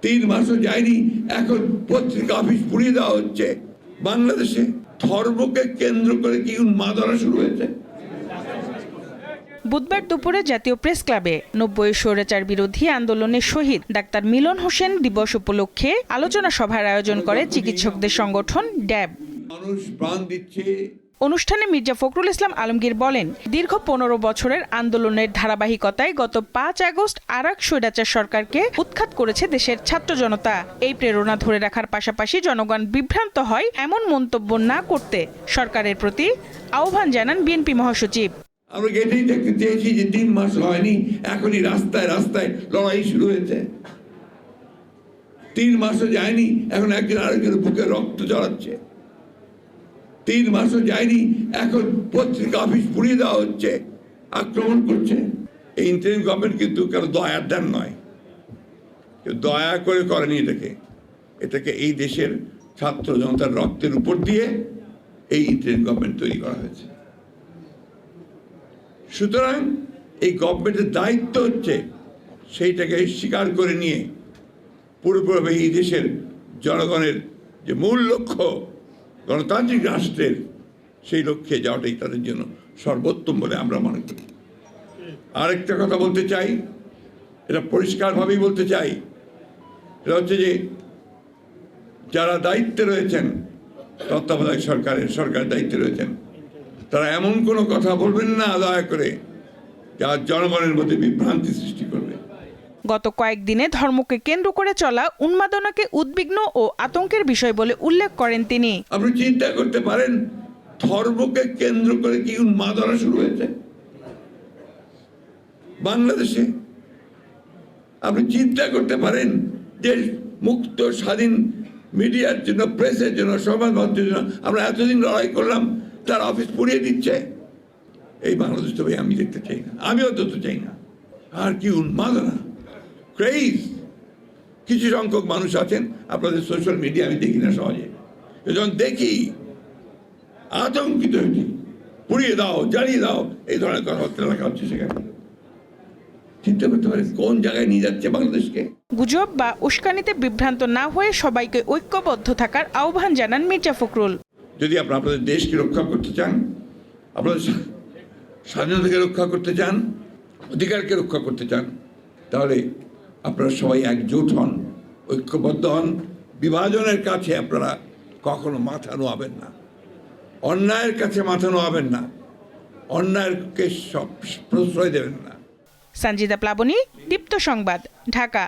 3 মাসও যায়নি, এখন পত্রিকা অফিস পুড়িয়ে দেওয়া হচ্ছে। বাংলাদেশে ধর্মকে কেন্দ্র করে কি উন্মাদনা শুরু হয়েছে। বুধবার দুপুরে জাতীয় প্রেস ক্লাবে 90 স্বৈরাচার বিরোধী আন্দোলনের শহীদ ডাক্তার মিলন হোসেন দিবস উপলক্ষে আলোচনা সভার আয়োজন করে চিকিৎসকদের সংগঠন ড্যাব। মানুষ প্রাণ দিচ্ছে। অনুষ্ঠানে মির্জা ফখরুল ইসলাম আলমগীর বলেন, দীর্ঘ 15 বছরের আন্দোলনের ধারাবাহিকতায় গত 5 আগস্ট আরেক স্বৈরাচার সরকারকে উৎখাত করেছে দেশের ছাত্র জনতা। এই প্রেরণা ধরে রাখার পাশাপাশি জনগণ বিভ্রান্ত হয় এমন মন্তব্য না করতে সরকারের প্রতি আহ্বান জানান বিএনপি মহাসচিব। আমরা এটাই দেখতে চেয়েছি যে 3 মাস হয়নি, এখনই রাস্তায় রাস্তায় লড়াই শুরু হয়েছে। 3 মাসও যায়নি, এখন একজন আরেকজনের বুকে রক্ত ঝরাচ্ছে। 3 মাসও যায়নি, এখন পত্রিকা অফিস পুড়িয়ে দেওয়া হচ্ছে, আক্রমণ করছে। এই ইন্টারিম গভর্নমেন্ট কিন্তু কারো দয়ার দান নয়, কেউ দয়া করে করেনি। এটাকে এই দেশের ছাত্র জনতার রক্তের উপর দিয়ে এই ইন্টারিম গভর্নমেন্ট তৈরি করা হয়েছে। সুতরাং এই গভর্নমেন্টের দায়িত্ব হচ্ছে সেইটাকে স্বীকার করে নিয়ে পুরোপুরি এই দেশের জনগণের যে মূল লক্ষ্য গণতান্ত্রিক রাষ্ট্রের, সেই লক্ষ্যে যাওয়াটাই তাদের জন্য সর্বোত্তম বলে আমরা মনে করি। আরেকটা কথা বলতে চাই, এটা পরিষ্কারভাবেই বলতে চাই, এটা হচ্ছে যে যারা দায়িত্বে রয়েছেন, তত্ত্বাবধায়ক সরকারের দায়িত্বে রয়েছেন, তারা এমন কোনো কথা বলবেন না দয়া করে যা জনগণের মধ্যে বিভ্রান্তি সৃষ্টি করবে। গত কয়েকদিনে ধর্মকে কেন্দ্র করে চলা উন্মাদনাকে উদ্বিগ্ন ও আতঙ্কের বিষয় বলে উল্লেখ করেন তিনি। আপনি চিন্তা করতে পারেন ধর্মকে কেন্দ্র করে কি উন্মাদনা শুরু হয়েছে বাংলাদেশে। আপনি চিন্তা করতে পারেন যে মুক্ত স্বাধীন মিডিয়ার জন্য, প্রেসের জন্য, সংবাদ মাধ্যমের জন্য আমরা এতদিন লড়াই করলাম, তার অফিস পুড়িয়ে দিচ্ছে। এই বাংলাদেশ তো আমি দেখতে চাই না, আমিও তো চাই না। আর কি উন্মাদনা, ক্রেজ। কিছু সংখ্যক মানুষ আছেন, আপনাদের সোশ্যাল মিডিয়া আমি দেখি না সহজে, যখন দেখি আতঙ্কিত হয়েছি। পুড়িয়ে দাও, জ্বালিয়ে দাও, এই ধরনের কথাবার্তা লেখা হচ্ছে সেখানে। চিন্তা করতে পারে কোন জায়গায় নিয়ে যাচ্ছে বাংলাদেশকে। গুজব বা উস্কানিতে বিভ্রান্ত না হয়ে সবাইকে ঐক্যবদ্ধ থাকার আহ্বান জানান মির্জা ফখরুল। যদি আপনারা আপনাদের দেশকে রক্ষা করতে চান, আপনাদের স্বাধীনতাকে রক্ষা করতে চান, অধিকারকে রক্ষা করতে চান, তাহলে আপনারা সবাই একজোট হন, ঐক্যবদ্ধ হন। বিভাজনের কাছে আপনারা কখনো মাথা নোয়াবেন না, অন্যায়ের কাছে মাথা নোয়াবেন না, অন্যায়কে সব প্রশ্রয় দেবেন না। সঞ্জিদা প্লাবনী, দীপ্ত সংবাদ, ঢাকা।